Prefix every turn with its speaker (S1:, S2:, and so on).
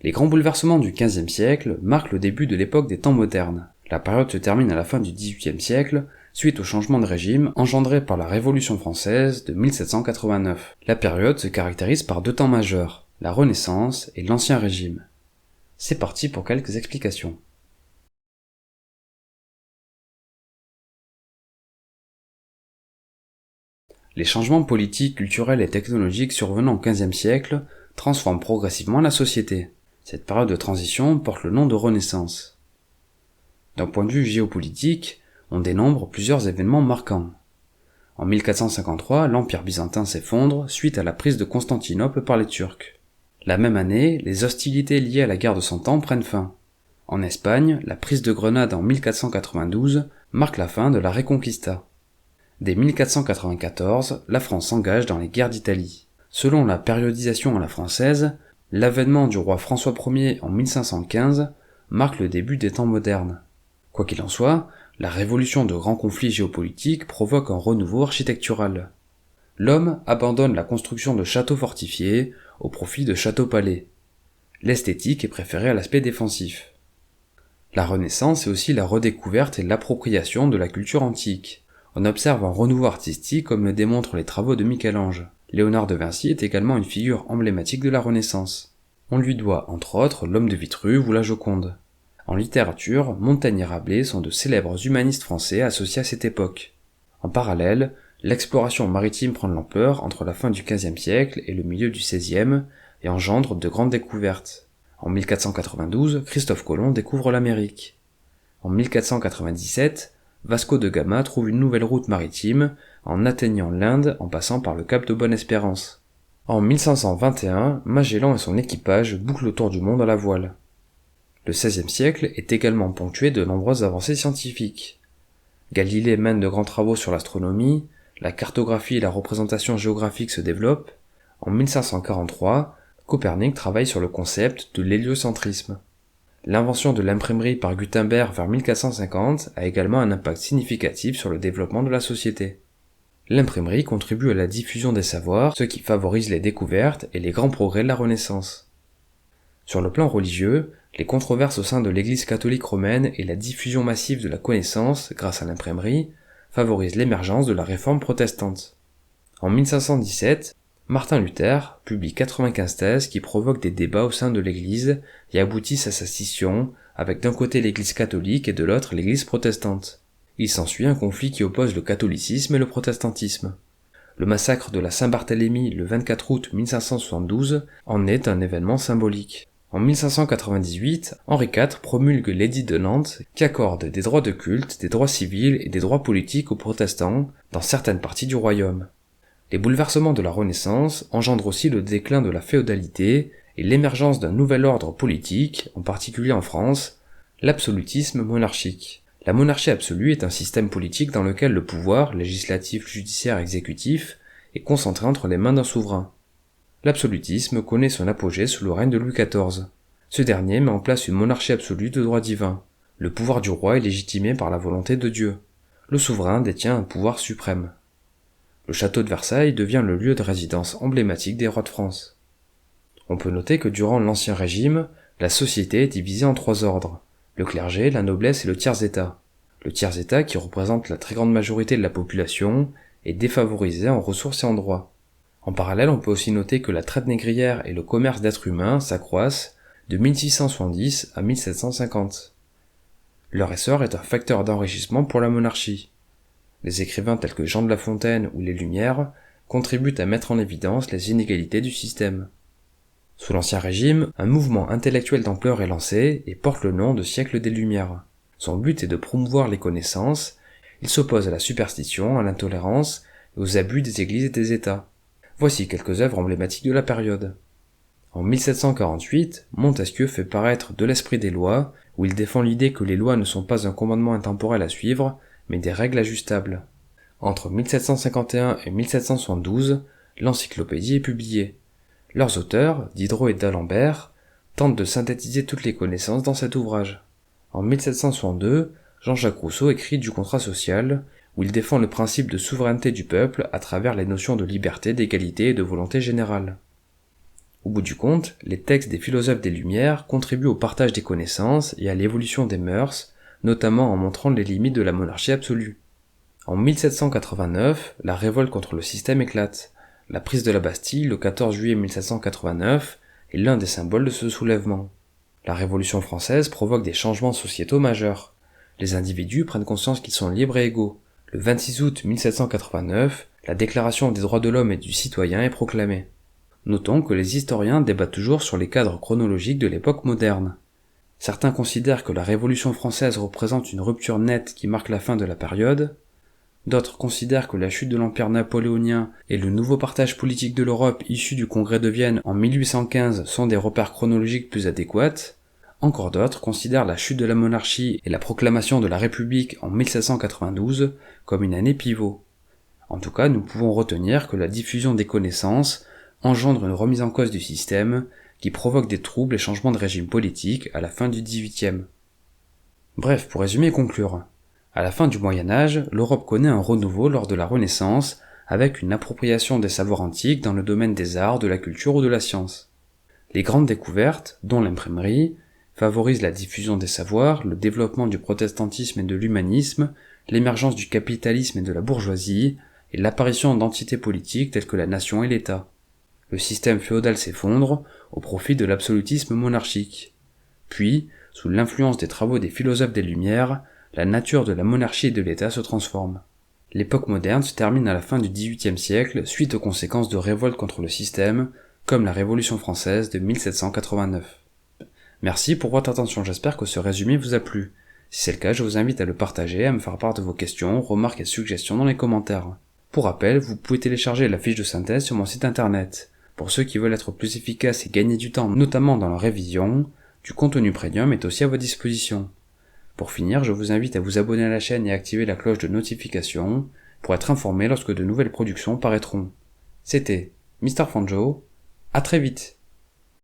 S1: Les grands bouleversements du XVe siècle marquent le début de l'époque des temps modernes. La période se termine à la fin du XVIIIe siècle, suite au changement de régime engendré par la Révolution française de 1789. La période se caractérise par deux temps majeurs, la Renaissance et l'Ancien Régime. C'est parti pour quelques explications. Les changements politiques, culturels et technologiques survenant au XVe siècle transforment progressivement la société. Cette période de transition porte le nom de Renaissance. D'un point de vue géopolitique, on dénombre plusieurs événements marquants. En 1453, l'Empire byzantin s'effondre suite à la prise de Constantinople par les Turcs. La même année, les hostilités liées à la guerre de Cent Ans prennent fin. En Espagne, la prise de Grenade en 1492 marque la fin de la Reconquista. Dès 1494, la France s'engage dans les guerres d'Italie. Selon la périodisation à la française, l'avènement du roi François Ier en 1515 marque le début des temps modernes. Quoi qu'il en soit, la révolution de grands conflits géopolitiques provoque un renouveau architectural. L'homme abandonne la construction de châteaux fortifiés au profit de châteaux-palais. L'esthétique est préférée à l'aspect défensif. La Renaissance est aussi la redécouverte et l'appropriation de la culture antique. On observe un renouveau artistique comme le démontrent les travaux de Michel-Ange. Léonard de Vinci est également une figure emblématique de la Renaissance. On lui doit entre autres l'Homme de Vitruve ou la Joconde. En littérature, Montaigne et Rabelais sont de célèbres humanistes français associés à cette époque. En parallèle, l'exploration maritime prend de l'ampleur entre la fin du XVe siècle et le milieu du XVIe et engendre de grandes découvertes. En 1492, Christophe Colomb découvre l'Amérique. En 1497, Vasco de Gama trouve une nouvelle route maritime en atteignant l'Inde en passant par le cap de Bonne-Espérance. En 1521, Magellan et son équipage bouclent le tour du monde à la voile. Le XVIe siècle est également ponctué de nombreuses avancées scientifiques. Galilée mène de grands travaux sur l'astronomie, la cartographie et la représentation géographique se développent. En 1543, Copernic travaille sur le concept de l'héliocentrisme. L'invention de l'imprimerie par Gutenberg vers 1450 a également un impact significatif sur le développement de la société. L'imprimerie contribue à la diffusion des savoirs, ce qui favorise les découvertes et les grands progrès de la Renaissance. Sur le plan religieux, les controverses au sein de l'Église catholique romaine et la diffusion massive de la connaissance grâce à l'imprimerie favorisent l'émergence de la réforme protestante. En 1517, Martin Luther publie 95 thèses qui provoquent des débats au sein de l'Église et aboutissent à sa scission avec d'un côté l'Église catholique et de l'autre l'Église protestante. Il s'ensuit un conflit qui oppose le catholicisme et le protestantisme. Le massacre de la Saint-Barthélemy le 24 août 1572 en est un événement symbolique. En 1598, Henri IV promulgue l'édit de Nantes qui accorde des droits de culte, des droits civils et des droits politiques aux protestants dans certaines parties du royaume. Les bouleversements de la Renaissance engendrent aussi le déclin de la féodalité et l'émergence d'un nouvel ordre politique, en particulier en France, l'absolutisme monarchique. La monarchie absolue est un système politique dans lequel le pouvoir, législatif, judiciaire, exécutif, est concentré entre les mains d'un souverain. L'absolutisme connaît son apogée sous le règne de Louis XIV. Ce dernier met en place une monarchie absolue de droit divin. Le pouvoir du roi est légitimé par la volonté de Dieu. Le souverain détient un pouvoir suprême. Le château de Versailles devient le lieu de résidence emblématique des rois de France. On peut noter que durant l'Ancien Régime, la société est divisée en trois ordres, le clergé, la noblesse et le tiers-état. Le tiers-état, qui représente la très grande majorité de la population, est défavorisé en ressources et en droits. En parallèle, on peut aussi noter que la traite négrière et le commerce d'êtres humains s'accroissent de 1670 à 1750. Leur essor est un facteur d'enrichissement pour la monarchie. Les écrivains tels que Jean de La Fontaine ou les Lumières contribuent à mettre en évidence les inégalités du système. Sous l'Ancien Régime, un mouvement intellectuel d'ampleur est lancé et porte le nom de siècle des Lumières. Son but est de promouvoir les connaissances, il s'oppose à la superstition, à l'intolérance et aux abus des églises et des États. Voici quelques œuvres emblématiques de la période. En 1748, Montesquieu fait paraître De l'esprit des lois, où il défend l'idée que les lois ne sont pas un commandement intemporel à suivre, mais des règles ajustables. Entre 1751 et 1772, l'encyclopédie est publiée. Leurs auteurs, Diderot et d'Alembert, tentent de synthétiser toutes les connaissances dans cet ouvrage. En 1762, Jean-Jacques Rousseau écrit du contrat social, où il défend le principe de souveraineté du peuple à travers les notions de liberté, d'égalité et de volonté générale. Au bout du compte, les textes des philosophes des Lumières contribuent au partage des connaissances et à l'évolution des mœurs, notamment en montrant les limites de la monarchie absolue. En 1789, la révolte contre le système éclate. La prise de la Bastille le 14 juillet 1789 est l'un des symboles de ce soulèvement. La Révolution française provoque des changements sociétaux majeurs. Les individus prennent conscience qu'ils sont libres et égaux. Le 26 août 1789, la Déclaration des droits de l'homme et du citoyen est proclamée. Notons que les historiens débattent toujours sur les cadres chronologiques de l'époque moderne. Certains considèrent que la Révolution française représente une rupture nette qui marque la fin de la période. D'autres considèrent que la chute de l'Empire napoléonien et le nouveau partage politique de l'Europe issu du Congrès de Vienne en 1815 sont des repères chronologiques plus adéquats. Encore d'autres considèrent la chute de la monarchie et la proclamation de la République en 1792 comme une année pivot. En tout cas, nous pouvons retenir que la diffusion des connaissances engendre une remise en cause du système qui provoque des troubles et changements de régime politique à la fin du XVIIIe. Bref, pour résumer et conclure, à la fin du Moyen-Âge, l'Europe connaît un renouveau lors de la Renaissance avec une appropriation des savoirs antiques dans le domaine des arts, de la culture ou de la science. Les grandes découvertes, dont l'imprimerie, favorisent la diffusion des savoirs, le développement du protestantisme et de l'humanisme, l'émergence du capitalisme et de la bourgeoisie, et l'apparition d'entités politiques telles que la nation et l'État. Le système féodal s'effondre au profit de l'absolutisme monarchique. Puis, sous l'influence des travaux des philosophes des Lumières, la nature de la monarchie et de l'État se transforme. L'époque moderne se termine à la fin du XVIIIe siècle suite aux conséquences de révoltes contre le système, comme la Révolution française de 1789. Merci pour votre attention, j'espère que ce résumé vous a plu. Si c'est le cas, je vous invite à le partager, à me faire part de vos questions, remarques et suggestions dans les commentaires. Pour rappel, vous pouvez télécharger la fiche de synthèse sur mon site internet. Pour ceux qui veulent être plus efficaces et gagner du temps, notamment dans la révision, du contenu premium est aussi à votre disposition. Pour finir, je vous invite à vous abonner à la chaîne et à activer la cloche de notification pour être informé lorsque de nouvelles productions paraîtront. C'était Mr. Fanjo, à très vite.